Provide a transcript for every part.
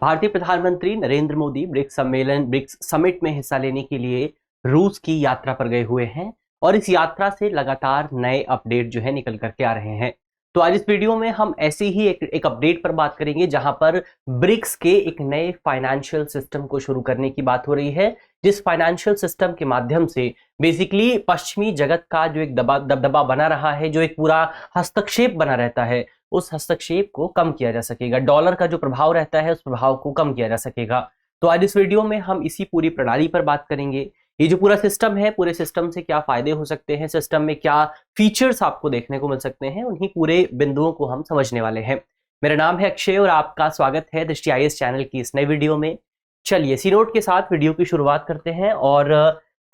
भारतीय प्रधानमंत्री Narendra Modi BRICS summit में हिस्सा लेने के लिए रूस की यात्रा पर गए हुए हैं और इस यात्रा से लगातार नए अपडेट जो है निकल करके आ रहे हैं। तो आज इस वीडियो में हम ऐसे ही एक अपडेट पर बात करेंगे जहां पर ब्रिक्स के एक नए फाइनेंशियल सिस्टम को शुरू करने की बात हो रही है, जिस फाइनेंशियल सिस्टम के माध्यम से बेसिकली पश्चिमी जगत का जो एक दबदबा बना रहा है, जो एक पूरा हस्तक्षेप बना रहता है, उस हस्तक्षेप को कम किया जा सकेगा। डॉलर का जो प्रभाव रहता है उस प्रभाव को कम किया जा सकेगा। तो आज इस वीडियो में हम इसी पूरी प्रणाली पर बात करेंगे। ये जो पूरा सिस्टम है, पूरे सिस्टम से क्या फायदे हो सकते हैं, सिस्टम में क्या फीचर्स आपको देखने को मिल सकते हैं, उन्हीं पूरे बिंदुओं को हम समझने वाले हैं। मेरा नाम है अक्षय और आपका स्वागत है दृष्टि आईएएस चैनल की इस नई वीडियो में। चलिए सी नोट के साथ वीडियो की शुरुआत करते हैं और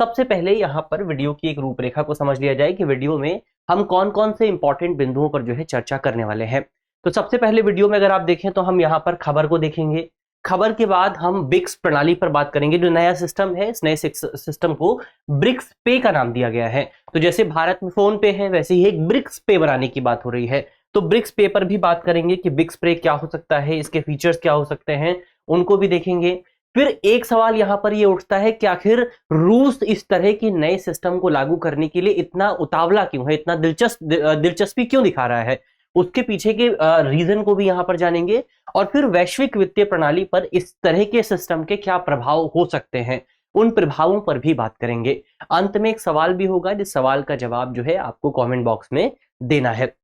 सबसे पहले यहाँ पर वीडियो की एक रूपरेखा को समझ लिया जाए कि वीडियो में हम कौन कौन से इंपॉर्टेंट बिंदुओं पर जो है चर्चा करने वाले हैं। तो सबसे पहले वीडियो में अगर आप देखें तो हम यहाँ पर खबर को देखेंगे। खबर के बाद हम ब्रिक्स प्रणाली पर बात करेंगे। जो नया सिस्टम है, इस नए सिस्टम को ब्रिक्स पे का नाम दिया गया है। तो जैसे भारत में फोन पे है, वैसे ही एक ब्रिक्स पे बनाने की बात हो रही है। तो ब्रिक्स पे पर भी बात करेंगे कि ब्रिक्स पे क्या हो सकता है, इसके फीचर्स क्या हो सकते हैं, उनको भी देखेंगे। फिर एक सवाल यहां पर ये उठता है कि आखिर रूस इस तरह की नए सिस्टम को लागू करने के लिए इतना उतावला क्यों है, इतना दिलचस्पी क्यों दिखा रहा है, उसके पीछे के रीजन को भी यहां पर जानेंगे। और फिर वैश्विक वित्तीय प्रणाली पर इस तरह के सिस्टम के क्या प्रभाव हो सकते हैं, उन प्रभावों पर भी बात करेंगे। अंत में एक सवाल भी होगा, जिस सवाल का जवाब जो है आपको कमेंट बॉक्स में देना है।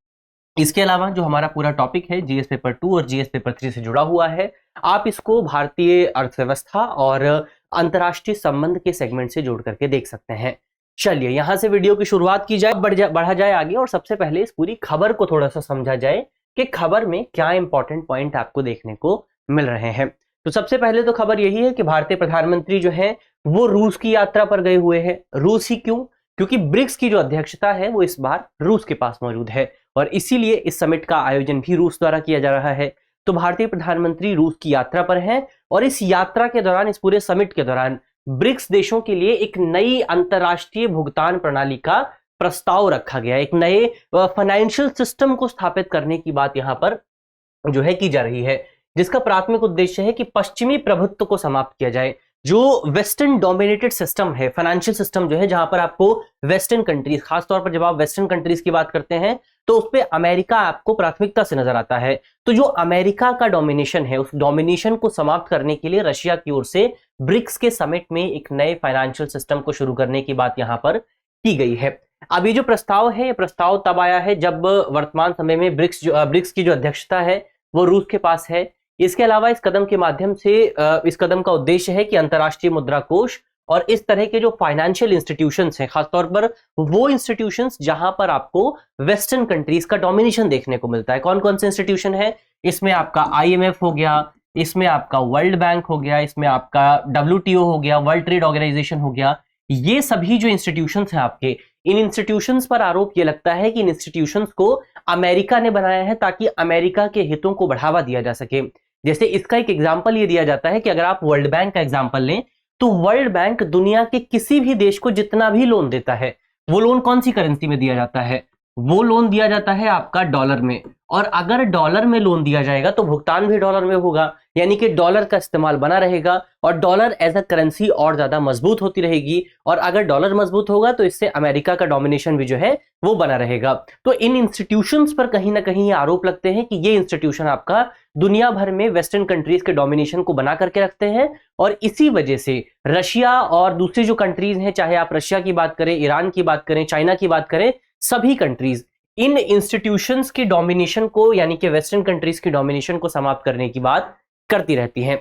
इसके अलावा जो हमारा पूरा टॉपिक है जीएस पेपर 2 और जीएस पेपर 3 से जुड़ा हुआ है, आप इसको भारतीय अर्थव्यवस्था और अंतर्राष्ट्रीय संबंध के सेगमेंट से जोड़ करके देख सकते हैं। चलिए यहां से वीडियो की शुरुआत की जाए, बढ़ा जाए आगे और सबसे पहले इस पूरी खबर को थोड़ा सा समझा जाए कि खबर में क्या इंपॉर्टेंट पॉइंट आपको देखने को मिल रहे हैं। तो सबसे पहले तो खबर यही है कि भारतीय प्रधानमंत्री जो है वो रूस की यात्रा पर गए हुए हैं। रूस ही क्यों? क्योंकि ब्रिक्स की जो अध्यक्षता है वो इस बार रूस के पास मौजूद है और इसीलिए इस समिट का आयोजन भी रूस द्वारा किया जा रहा है। तो भारतीय प्रधानमंत्री रूस की यात्रा पर हैं और इस यात्रा के दौरान, इस पूरे समिट के दौरान ब्रिक्स देशों के लिए एक नई अंतरराष्ट्रीय भुगतान प्रणाली का प्रस्ताव रखा गया। एक नए फाइनेंशियल सिस्टम को स्थापित करने की बात यहां पर जो है की जा रही है, जिसका प्राथमिक उद्देश्य है कि पश्चिमी प्रभुत्व को समाप्त किया जाए। जो वेस्टर्न डोमिनेटेड सिस्टम है, फाइनेंशियल सिस्टम जो है, जहां पर आपको वेस्टर्न कंट्रीज, खासतौर पर जब आप वेस्टर्न कंट्रीज की बात करते हैं तो उस पर अमेरिका आपको प्राथमिकता से नजर आता है। तो जो अमेरिका का डोमिनेशन है, उस डोमिनेशन को समाप्त करने के लिए रशिया की ओर से ब्रिक्स के समिट में एक नए फाइनेंशियल सिस्टम को शुरू करने की बात यहां पर की गई है। अब ये जो प्रस्ताव है, ये प्रस्ताव तब आया है जब वर्तमान समय में ब्रिक्स की जो अध्यक्षता है वो रूस के पास है। इसके अलावा इस कदम के माध्यम से इस कदम का उद्देश्य है कि अंतर्राष्ट्रीय मुद्रा कोष और इस तरह के जो फाइनेंशियल इंस्टीट्यूशंस हैं, खासतौर पर वो इंस्टीट्यूशंस जहां पर आपको वेस्टर्न कंट्रीज का डोमिनेशन देखने को मिलता है। कौन कौन से इंस्टीट्यूशन है? इसमें आपका आईएमएफ हो गया, इसमें आपका वर्ल्ड बैंक हो गया, इसमें आपका डब्ल्यूटीओ हो गया, वर्ल्ड ट्रेड ऑर्गेनाइजेशन हो गया। ये सभी जो इंस्टीट्यूशंस हैं आपके, इन इंस्टीट्यूशंस पर आरोप ये लगता है कि इन इंस्टीट्यूशंस को अमेरिका ने बनाया है ताकि अमेरिका के हितों को बढ़ावा दिया जा सके। जैसे इसका एक एग्जांपल ये दिया जाता है कि अगर आप वर्ल्ड बैंक का एग्जांपल लें तो वर्ल्ड बैंक दुनिया के किसी भी देश को जितना भी लोन देता है, वो लोन कौन सी करेंसी में दिया जाता है? वो लोन दिया जाता है आपका डॉलर में। और अगर डॉलर में लोन दिया जाएगा तो भुगतान भी डॉलर में होगा, यानी कि डॉलर का इस्तेमाल बना रहेगा और डॉलर एज अ करेंसी और ज्यादा मजबूत होती रहेगी। और अगर डॉलर मजबूत होगा तो इससे अमेरिका का डोमिनेशन भी जो है वो बना रहेगा। तो इन इंस्टीट्यूशंस पर कहीं ना कहीं आरोप लगते हैं कि ये इंस्टीट्यूशन आपका दुनिया भर में वेस्टर्न कंट्रीज के डोमिनेशन को बना करके रखते हैं और इसी वजह से रशिया और दूसरी जो कंट्रीज हैं, चाहे आप रशिया की बात करें, ईरान की बात करें, चाइना की बात करें, सभी कंट्रीज इन इंस्टीट्यूशंस की डोमिनेशन को, यानी कि वेस्टर्न कंट्रीज की डोमिनेशन को समाप्त करने की बात करती रहती हैं।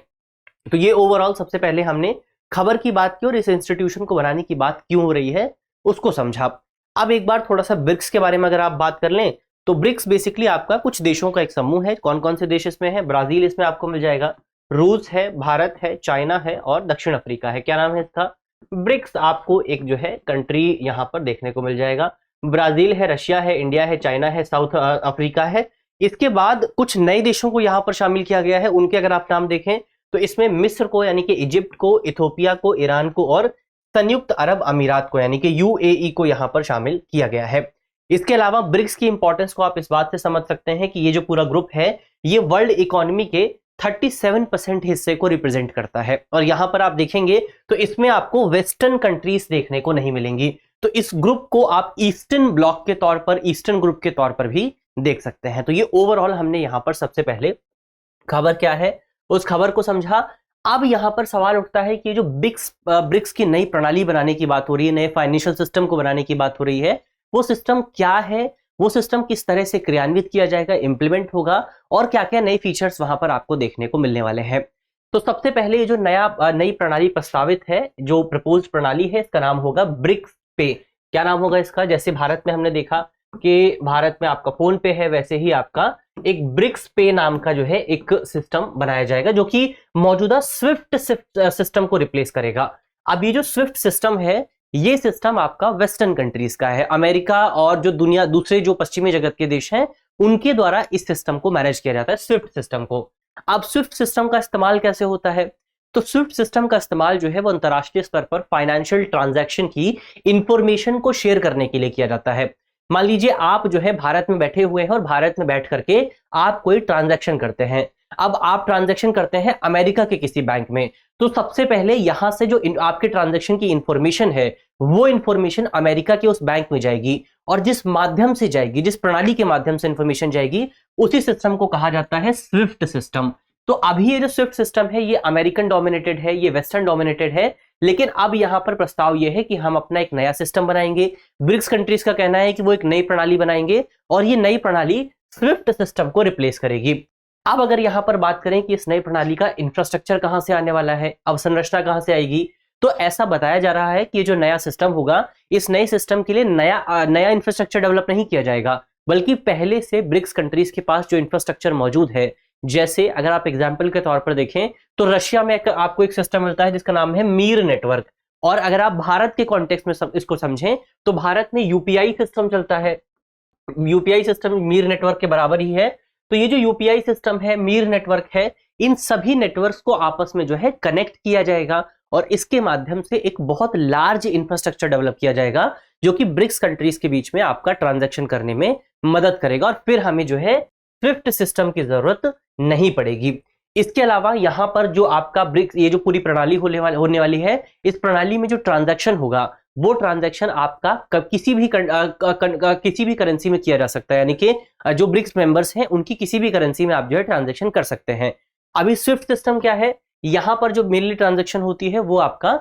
तो ये ओवरऑल सबसे पहले हमने खबर की बात की और इस इंस्टीट्यूशन को बनाने की बात क्यों हो रही है उसको समझा। अब एक बार थोड़ा सा ब्रिक्स के बारे में अगर आप बात कर लें तो ब्रिक्स बेसिकली आपका कुछ देशों का एक समूह है। कौन कौन से देश इसमें है? ब्राजील इसमें आपको मिल जाएगा, रूस है, भारत है, चाइना है और दक्षिण अफ्रीका है। क्या नाम है इसका? ब्रिक्स। आपको एक जो है कंट्री यहां पर देखने को मिल जाएगा। ब्राजील है, रशिया है, इंडिया है, चाइना है, साउथ अफ्रीका है। इसके बाद कुछ नए देशों को यहां पर शामिल किया गया है। उनके अगर आप नाम देखें तो इसमें मिस्र को, यानी कि इजिप्ट को, इथोपिया को, ईरान को और संयुक्त अरब अमीरात को, यानी कि यूएई को यहां पर शामिल किया गया है। इसके अलावा ब्रिक्स की इंपॉर्टेंस को आप इस बात से समझ सकते हैं कि ये जो पूरा ग्रुप है ये वर्ल्ड इकोनॉमी के 37% हिस्से को रिप्रेजेंट करता है। और यहां पर आप देखेंगे तो इसमें आपको वेस्टर्न कंट्रीज देखने को नहीं मिलेंगी। तो इस ग्रुप को आप ईस्टर्न ब्लॉक के तौर पर, ईस्टर्न ग्रुप के तौर पर भी देख सकते हैं। तो ये ओवरऑल हमने यहां पर सबसे पहले खबर क्या है उस खबर को समझा। अब यहां पर सवाल उठता है कि जो ब्रिक्स की नई प्रणाली बनाने की बात हो रही है, नए फाइनेंशियल सिस्टम को बनाने की बात हो रही है, वो सिस्टम क्या है, वो सिस्टम किस तरह से क्रियान्वित किया जाएगा, इंप्लीमेंट होगा, और क्या क्या नए फीचर्स वहां पर आपको देखने को मिलने वाले हैं। तो सबसे पहले ये जो नई प्रणाली प्रस्तावित है, जो प्रपोज प्रणाली है, इसका नाम होगा ब्रिक्स पे। क्या नाम होगा इसका? जैसे भारत में हमने देखा कि भारत में आपका फोन पे है, वैसे ही आपका एक ब्रिक्स पे नाम का जो है एक सिस्टम बनाया जाएगा, जो कि मौजूदा स्विफ्ट सिस्टम को रिप्लेस करेगा। अब ये जो स्विफ्ट सिस्टम है, ये सिस्टम आपका वेस्टर्न कंट्रीज का है, अमेरिका और जो दुनिया दूसरे जो पश्चिमी जगत के देश हैं उनके द्वारा इस सिस्टम को मैनेज किया जाता है, स्विफ्ट सिस्टम को। अब स्विफ्ट सिस्टम का इस्तेमाल कैसे होता है? तो स्विफ्ट सिस्टम का इस्तेमाल जो है वो अंतरराष्ट्रीय स्तर पर फाइनेंशियल ट्रांजैक्शन की इंफॉर्मेशन को शेयर करने के लिए किया जाता है। मान लीजिए आप जो है भारत में बैठे हुए हैं और भारत में बैठ करके आप कोई ट्रांजैक्शन करते हैं। अब आप ट्रांजैक्शन करते हैं अमेरिका के किसी बैंक में, तो सबसे पहले यहां से जो आपके ट्रांजैक्शन की इंफॉर्मेशन है वो इंफॉर्मेशन अमेरिका के उस बैंक में जाएगी, और जिस माध्यम से जाएगी, जिस प्रणाली के माध्यम से इंफॉर्मेशन जाएगी, उसी सिस्टम को कहा जाता है स्विफ्ट सिस्टम। तो अभी ये जो स्विफ्ट सिस्टम है ये अमेरिकन डोमिनेटेड है, ये वेस्टर्न डोमिनेटेड है, लेकिन अब यहां पर प्रस्ताव ये है कि हम अपना एक नया सिस्टम बनाएंगे। ब्रिक्स कंट्रीज का कहना है कि वो एक नई प्रणाली बनाएंगे और ये नई प्रणाली स्विफ्ट सिस्टम को रिप्लेस करेगी। अब अगर यहां पर बात करें कि इस नई प्रणाली का इंफ्रास्ट्रक्चर कहां से आने वाला है, अवसंरचना कहां से आएगी, तो ऐसा बताया जा रहा है कि ये जो नया सिस्टम होगा, इस नए सिस्टम के लिए नया इंफ्रास्ट्रक्चर डेवलप नहीं किया जाएगा, बल्कि पहले से ब्रिक्स कंट्रीज के पास जो इंफ्रास्ट्रक्चर मौजूद है, जैसे अगर आप एग्जाम्पल के तौर पर देखें तो रशिया में आपको एक सिस्टम मिलता है जिसका नाम है मीर नेटवर्क, और अगर आप भारत के कॉन्टेक्स्ट में इसको समझें तो भारत में यूपीआई सिस्टम चलता है। यूपीआई सिस्टम मीर नेटवर्क के बराबर ही है। तो ये जो यूपीआई सिस्टम है, मीर नेटवर्क है, इन सभी नेटवर्क्स को आपस में जो है कनेक्ट किया जाएगा और इसके माध्यम से एक बहुत लार्ज इंफ्रास्ट्रक्चर डेवलप किया जाएगा, जो कि ब्रिक्स कंट्रीज के बीच में आपका ट्रांजैक्शन करने में मदद करेगा, और फिर हमें जो है स्विफ्ट सिस्टम की जरूरत नहीं पड़ेगी। इसके अलावा यहां पर जो आपका ब्रिक्स, ये जो पूरी प्रणाली होने वाली है, इस प्रणाली में जो ट्रांजैक्शन होगा वो ट्रांजैक्शन आपका किसी भी करेंसी में किया जा सकता है, यानी कि जो ब्रिक्स मेंबर्स हैं उनकी किसी भी करेंसी में आप जो है ट्रांजैक्शन कर सकते हैं। अभी स्विफ्ट सिस्टम क्या है, यहां पर जो मेनली ट्रांजैक्शन होती है वो आपका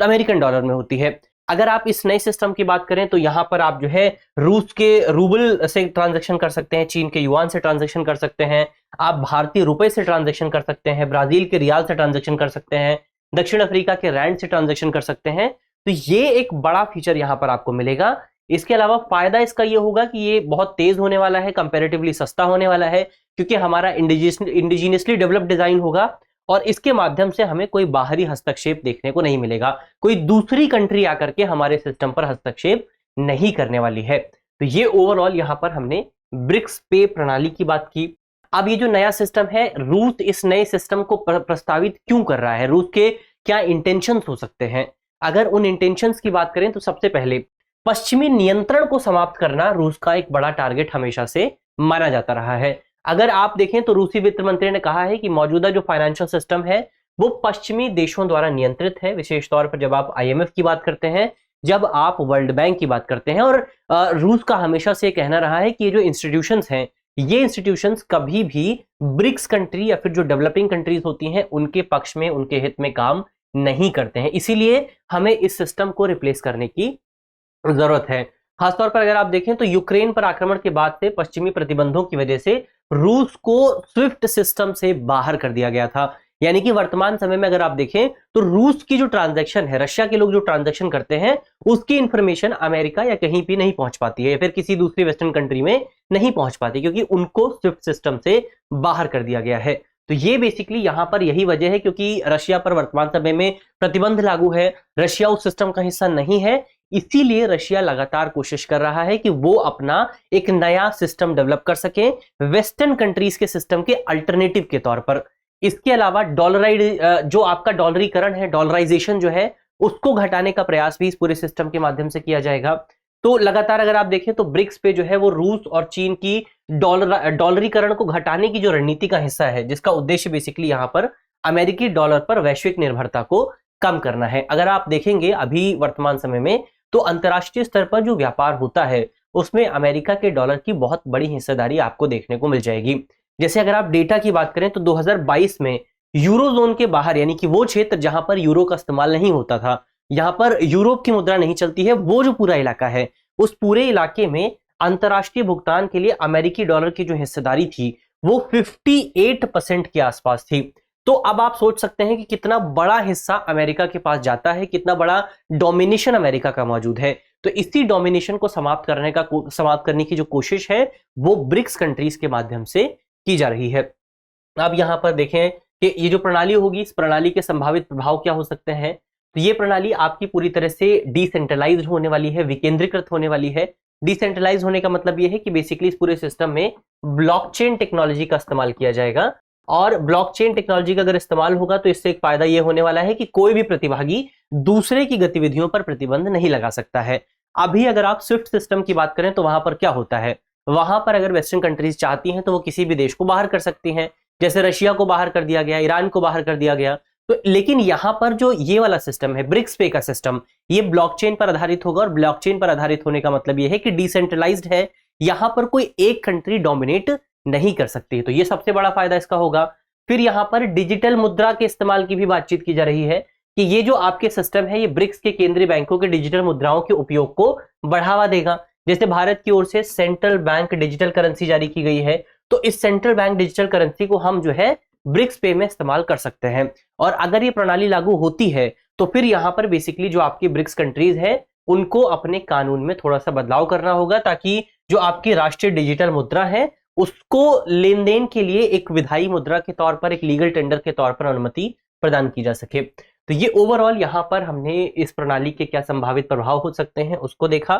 अमेरिकन डॉलर में होती है। अगर आप इस नए सिस्टम की बात करें तो यहां पर आप जो है रूस के रूबल से ट्रांजैक्शन कर सकते हैं, चीन के युआन से ट्रांजैक्शन कर सकते हैं, आप भारतीय रुपए से ट्रांजैक्शन कर सकते हैं, ब्राजील के रियाल से ट्रांजैक्शन कर सकते हैं, दक्षिण अफ्रीका के रैंड से ट्रांजैक्शन कर सकते हैं। तो ये एक बड़ा फीचर यहां पर आपको मिलेगा। इसके अलावा फायदा इसका ये होगा कि ये बहुत तेज होने वाला है, कंपैरेटिवली सस्ता होने वाला है, क्योंकि हमारा इंडिजिनियसली डेवलप्ड डिजाइन होगा और इसके माध्यम से हमें कोई बाहरी हस्तक्षेप देखने को नहीं मिलेगा, कोई दूसरी कंट्री आकर के हमारे सिस्टम पर हस्तक्षेप नहीं करने वाली है। तो ये ओवरऑल यहां पर हमने ब्रिक्स पे प्रणाली की बात की। अब ये जो नया सिस्टम है, रूस इस नए सिस्टम को प्रस्तावित क्यों कर रहा है, रूस के क्या इंटेंशंस हो सकते हैं? अगर उन इंटेंशंस की बात करें तो सबसे पहले पश्चिमी नियंत्रण को समाप्त करना रूस का एक बड़ा टारगेट हमेशा से माना जाता रहा है। अगर आप देखें तो रूसी वित्त मंत्री ने कहा है कि मौजूदा जो फाइनेंशियल सिस्टम है वो पश्चिमी देशों द्वारा नियंत्रित है, विशेष तौर पर जब आप आईएमएफ की बात करते हैं, जब आप वर्ल्ड बैंक की बात करते हैं। और रूस का हमेशा से कहना रहा है कि ये जो इंस्टीट्यूशंस हैं, ये इंस्टीट्यूशंस कभी भी ब्रिक्स कंट्री या फिर जो डेवलपिंग कंट्रीज होती हैं उनके पक्ष में, उनके हित में काम नहीं करते हैं। इसीलिए हमें इस सिस्टम को रिप्लेस करने की जरूरत है। खासतौर पर अगर आप देखें तो यूक्रेन पर आक्रमण के बाद से पश्चिमी प्रतिबंधों की वजह से रूस को स्विफ्ट सिस्टम से बाहर कर दिया गया था। यानी कि वर्तमान समय में अगर आप देखें तो रूस की जो ट्रांजैक्शन है, रशिया के लोग जो ट्रांजैक्शन करते हैं, उसकी इंफॉर्मेशन अमेरिका या कहीं भी नहीं पहुंच पाती है, या फिर किसी दूसरी वेस्टर्न कंट्री में नहीं पहुंच पाती, क्योंकि उनको स्विफ्ट सिस्टम से बाहर कर दिया गया है। तो ये बेसिकली यहां पर यही वजह है, क्योंकि रशिया पर वर्तमान समय में प्रतिबंध लागू है, रशिया उस सिस्टम का हिस्सा नहीं है, इसीलिए रशिया लगातार कोशिश कर रहा है कि वो अपना एक नया सिस्टम डेवलप कर सके वेस्टर्न कंट्रीज के सिस्टम के अल्टरनेटिव के तौर पर। इसके अलावा जो आपका डॉलरीकरण है, डॉलराइजेशन जो है, उसको घटाने का प्रयास भी इस पूरे सिस्टम के माध्यम से किया जाएगा। तो लगातार अगर आप देखें तो ब्रिक्स पे जो है वो रूस और चीन की डॉलरीकरण को घटाने की जो रणनीति का हिस्सा है, जिसका उद्देश्य बेसिकली यहां पर अमेरिकी डॉलर पर वैश्विक निर्भरता को कम करना है। अगर आप देखेंगे अभी वर्तमान समय में तो अंतरराष्ट्रीय स्तर पर जो व्यापार होता है उसमें अमेरिका के डॉलर की बहुत बड़ी हिस्सेदारी आपको देखने को मिल जाएगी। जैसे अगर आप डेटा की बात करें तो 2022 में यूरोजोन के बाहर, यानी कि वो क्षेत्र जहां पर यूरो का इस्तेमाल नहीं होता था, यहां पर यूरोप की मुद्रा नहीं चलती है, वो जो पूरा इलाका है, उस पूरे इलाके में अंतरराष्ट्रीय भुगतान के लिए अमेरिकी डॉलर की जो हिस्सेदारी थी वो 58% के आसपास थी। तो अब आप सोच सकते हैं कि कितना बड़ा हिस्सा अमेरिका के पास जाता है, कितना बड़ा डोमिनेशन अमेरिका का मौजूद है। तो इसी डोमिनेशन को समाप्त करने की जो कोशिश है वो ब्रिक्स कंट्रीज के माध्यम से की जा रही है। अब यहां पर देखें कि ये जो प्रणाली होगी, इस प्रणाली के संभावित प्रभाव क्या हो सकते हैं। तो ये प्रणाली आपकी पूरी तरह से डिसेंट्रलाइज्ड होने वाली है, विकेंद्रीकृत होने वाली है। डिसेंट्रलाइज होने का मतलब ये है कि बेसिकली इस पूरे सिस्टम में ब्लॉकचेन टेक्नोलॉजी का इस्तेमाल किया जाएगा, और ब्लॉकचेन टेक्नोलॉजी का अगर इस्तेमाल होगा तो इससे एक फायदा ये होने वाला है कि कोई भी प्रतिभागी दूसरे की गतिविधियों पर प्रतिबंध नहीं लगा सकता है। अभी अगर आप स्विफ्ट सिस्टम की बात करें तो वहां पर क्या होता है, वहां पर अगर वेस्टर्न कंट्रीज चाहती हैं तो वो किसी भी देश को बाहर कर सकती हैं, जैसे रशिया को बाहर कर दिया गया, ईरान को बाहर कर दिया गया। तो लेकिन यहां पर जो ये वाला सिस्टम है, ब्रिक्स पे का सिस्टम, ये ब्लॉकचेन पर आधारित होगा, और ब्लॉकचेन पर आधारित होने का मतलब ये है कि डिसेंट्रलाइज्ड है, यहां पर कोई एक कंट्री डोमिनेट नहीं कर सकती। तो ये सबसे बड़ा फायदा इसका होगा। फिर यहां पर डिजिटल मुद्रा के इस्तेमाल की भी बातचीत की जा रही है कि ये जो आपके सिस्टम है ये ब्रिक्स के केंद्रीय बैंकों के डिजिटल मुद्राओं के उपयोग को बढ़ावा देगा। जैसे भारत की ओर से सेंट्रल बैंक डिजिटल करेंसी जारी की गई है, तो इस सेंट्रल बैंक डिजिटल करेंसी को हम जो है ब्रिक्स पे में इस्तेमाल कर सकते हैं। और अगर ये प्रणाली लागू होती है तो फिर यहां पर बेसिकली जो आपकी ब्रिक्स कंट्रीज है उनको अपने कानून में थोड़ा सा बदलाव करना होगा, ताकि जो आपकी राष्ट्रीय डिजिटल मुद्रा है उसको लेन देन के लिए एक विधायी मुद्रा के तौर पर, एक लीगल टेंडर के तौर पर अनुमति प्रदान की जा सके। तो ये ओवरऑल यहाँ पर हमने इस प्रणाली के क्या संभावित प्रभाव हो सकते हैं उसको देखा।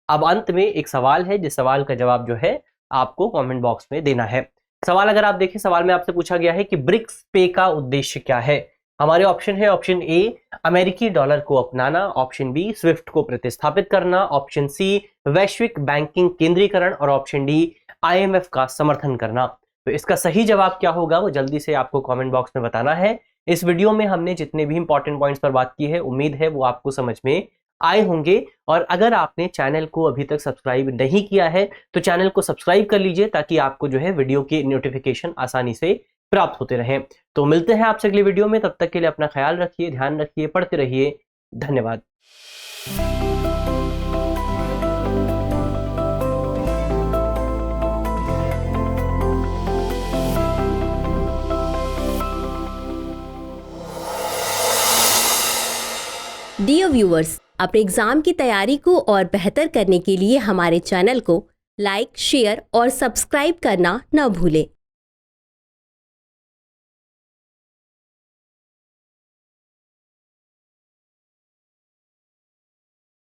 अब अंत में एक सवाल है, जिस सवाल का जवाब जो है आपको कमेंट बॉक्स में देना है। सवाल अगर आप देखें, सवाल में आपसे पूछा गया है कि ब्रिक्स पे का उद्देश्य क्या है। हमारे ऑप्शन है, ऑप्शन ए अमेरिकी डॉलर को अपनाना, ऑप्शन बी स्विफ्ट को प्रतिस्थापित करना, ऑप्शन सी वैश्विक बैंकिंग केंद्रीकरण, और ऑप्शन डी IMF का समर्थन करना। तो इसका सही जवाब क्या होगा वो जल्दी से आपको कमेंट बॉक्स में बताना है। इस वीडियो में हमने जितने भी इंपॉर्टेंट पॉइंट्स पर बात की है, उम्मीद है वो आपको समझ में आए होंगे। और अगर आपने चैनल को अभी तक सब्सक्राइब नहीं किया है तो चैनल को सब्सक्राइब कर लीजिए, ताकि आपको जो है वीडियो की नोटिफिकेशन आसानी से प्राप्त होते रहें। तो मिलते हैं आपसे अगली वीडियो में, तब तक के लिए अपना ख्याल रखिए, ध्यान रखिए, पढ़ते रहिए। धन्यवाद। डियर व्यूअर्स, अपने एग्जाम की तैयारी को और बेहतर करने के लिए हमारे चैनल को लाइक, शेयर और सब्सक्राइब करना न भूलें।